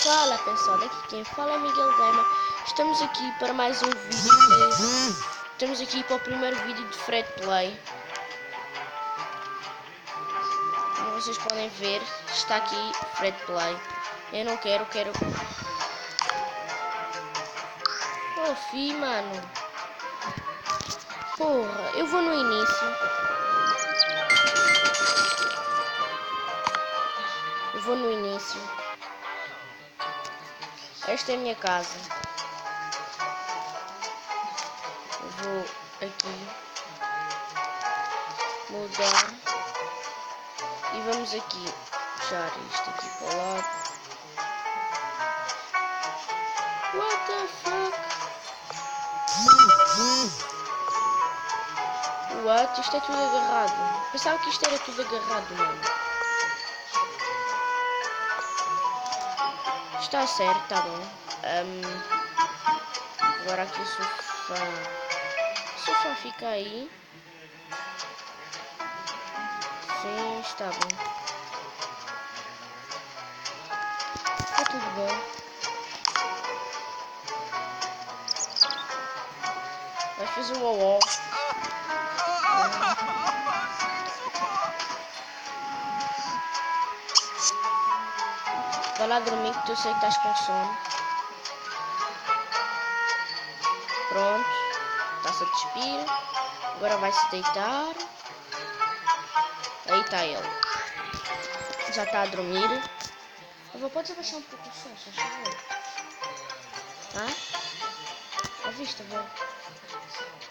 Fala pessoal, daqui quem fala é Miguel Gamer. Estamos aqui para mais um vídeo Estamos aqui para o primeiro vídeo de Free Play. Como vocês podem ver, está aqui Free Play. Eu não quero. Oh, fi, mano. Porra, eu vou no início. Esta é a minha casa. Eu vou aqui mudar e vamos aqui puxar isto aqui para o lado. What the fuck? What? Isto é tudo agarrado. Pensava que isto era tudo agarrado, mano. Está certo, tá bom. Agora aqui o sofá. O sofá fica aí. Sim, está bom. Está tudo bom. Vai fazer o uau. Vai lá dormir que eu sei que estás com sono. Pronto. Está-se a despir. Agora vai se deitar. Aí está ele. Já está a dormir. Avó, podes abaixar um pouco o som, se faz favor? Hã? Ouviste, avó?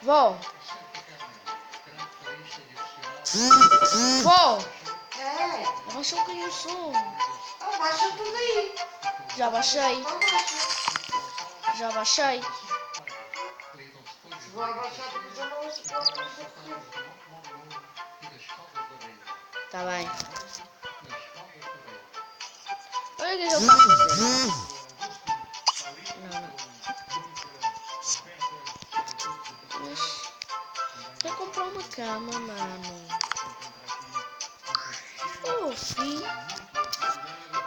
Vó! Vó! É. Abaixa um bocadinho o som. Abaixa tudo aí. Já baixei. Já baixei. Se vai abaixar tudo, já não se pode fazer. Tá bem. Olha o que ele tá fazendo. Não. Mas... Vai comprar uma cama, mano. Oh, filho.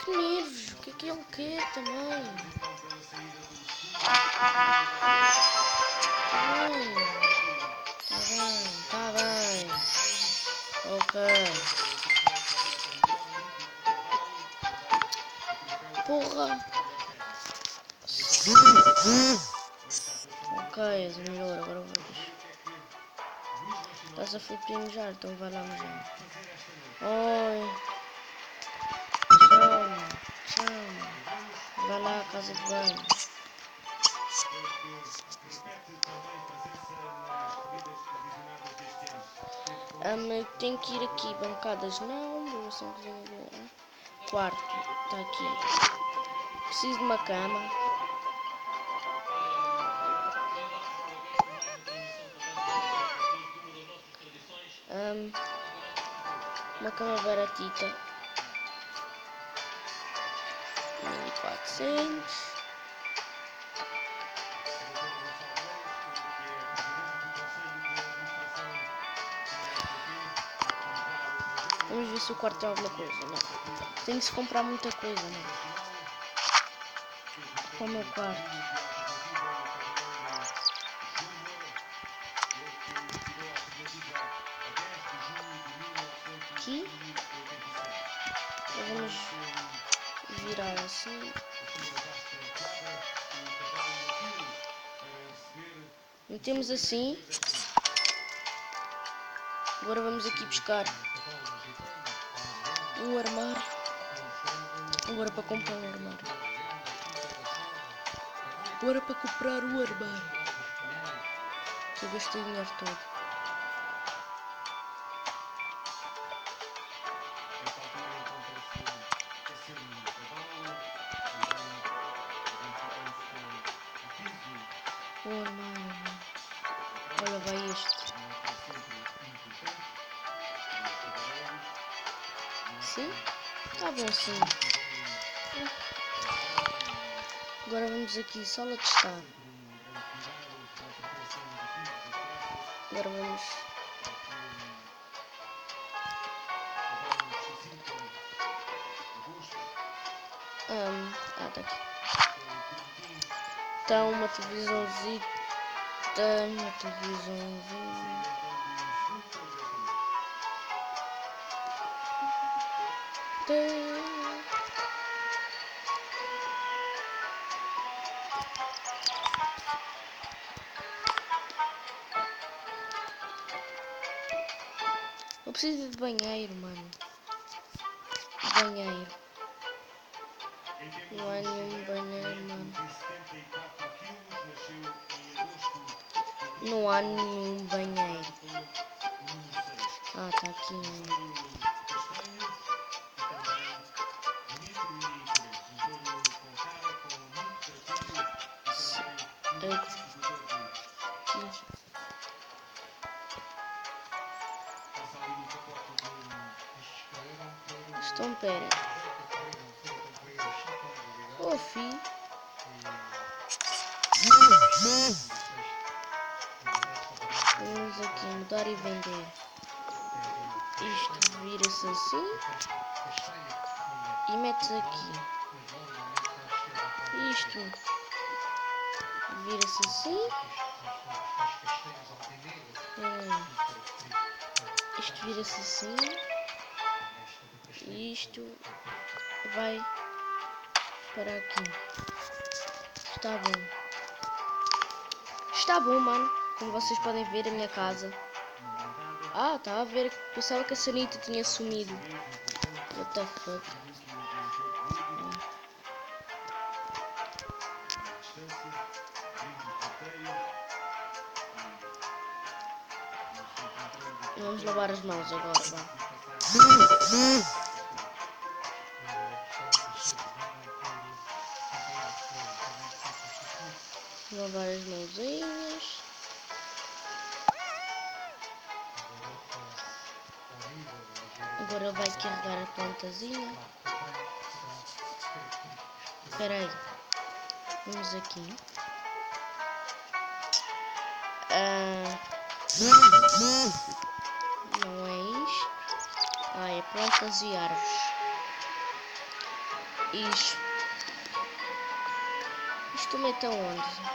Que nervos. O que ele quer também? Tá bem. Ok. Porra. Ok, és melhor, agora vou. Estás a flipar mijar, então vai lá mijar. Oi. Chama. Vai lá à casa de banho. Tenho que ir aqui, bancadas não, quarto, está aqui. Preciso de uma cama. Uma cama baratita. 1400. Vamos ver se o quarto tem alguma coisa. Não. Tem que se comprar muita coisa, não. Para o meu quarto. Aqui. Vamos virar assim. Metemos assim. Agora vamos aqui buscar um armário. Agora para comprar um armário. Agora para comprar o armário. Que eu gastei o dinheiro todo. O armário. Olha, vai este. Sim? Tá bom, sim. Agora vamos aqui, sala de estar. Agora vamos... Tá aqui. Então, uma televisãozita. Uma televisãozinha. Eu preciso de banheiro, mano. Banheiro. Não há nenhum banheiro, mano. Não há nenhum banheiro. Ah, tá aqui. Então, pera. Ô, filho. Vamos aqui, mudar e vender. Isto vira-se assim. E metes aqui. Isto vira-se assim. Isto vira-se assim. E isto vai para aqui. Está bom. Está bom, mano. Como vocês podem ver, a minha casa. Ah, tá a ver. Pensava que a Sanita tinha sumido. What the fuck? Vamos lavar as mãos agora, vá. Lavar as mãozinhas. Agora vai carregar a plantazinha. Espera aí. Vamos aqui. Não é isto. Ah, é plantas e árvores. Isto mete aonde?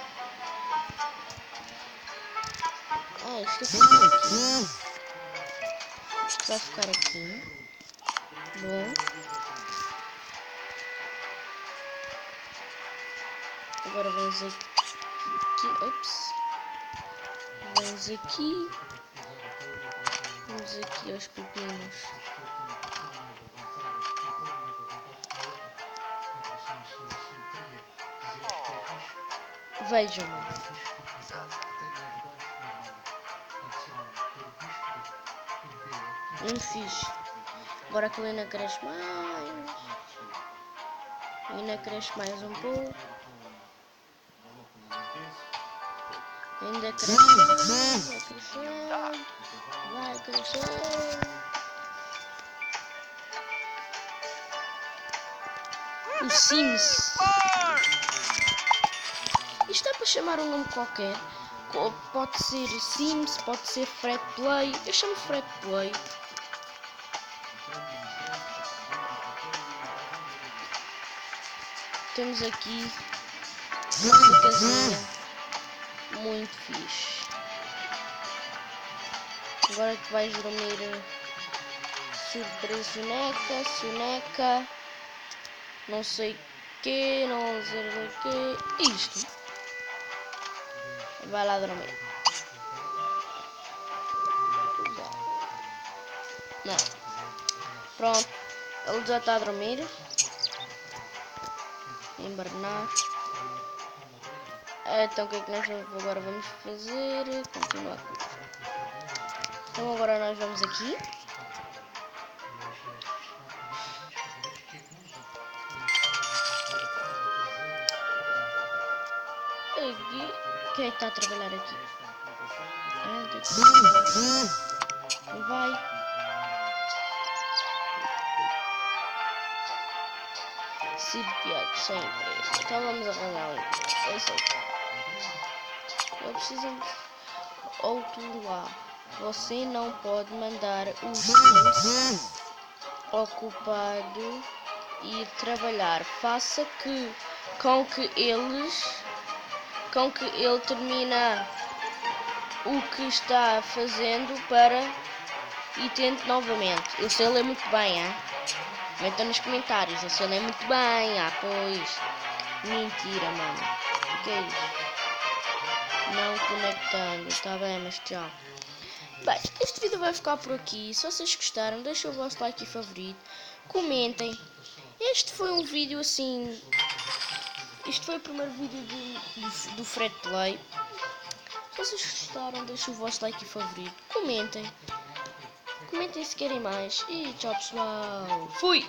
Ah, isto fica aqui. Isto vai ficar aqui. Bom. Agora vamos aqui. Ups. Vamos aqui. Vamos aqui aos pepinos. Vejam-me. Não fiz. Agora que a Helena cresce mais. Ainda cresce mais um pouco. Ainda cresce mais. Vai crescer. Vai crescer. O Sims. Isto é para chamar um nome qualquer. Pode ser Sims, pode ser Free Play. Eu chamo Free Play. Temos aqui uma casinha muito fixe. Agora que vais dormir, surpresa, soneca, não sei que, não sei o que. Isto. Vai lá dormir. Não. Pronto. Ele já está a dormir. Embarnar. Então o que é que nós agora vamos fazer? Continuar. Então agora nós vamos aqui. Quem é que está a trabalhar aqui? Vai. Sitiado sempre. Então vamos arranjar um. Eu sei. Eu preciso. Outro lá. Você não pode mandar o Sims ocupado ir trabalhar. Faça com que ele termina o que está fazendo e tente novamente. Eu sei ler muito bem, hein? Comenta nos comentários, eu sei ler muito bem, pois. Mentira, mano. O que é isso? Não conectando, tá bem, mas tchau. Bem, este vídeo vai ficar por aqui. Se vocês gostaram, deixem o vosso like e favorito. Comentem. Este foi um vídeo assim... Este foi o primeiro vídeo do Fred Play. Se vocês gostaram, deixem o vosso like e favorito. Comentem. Comentem se querem mais. E tchau, pessoal. Fui!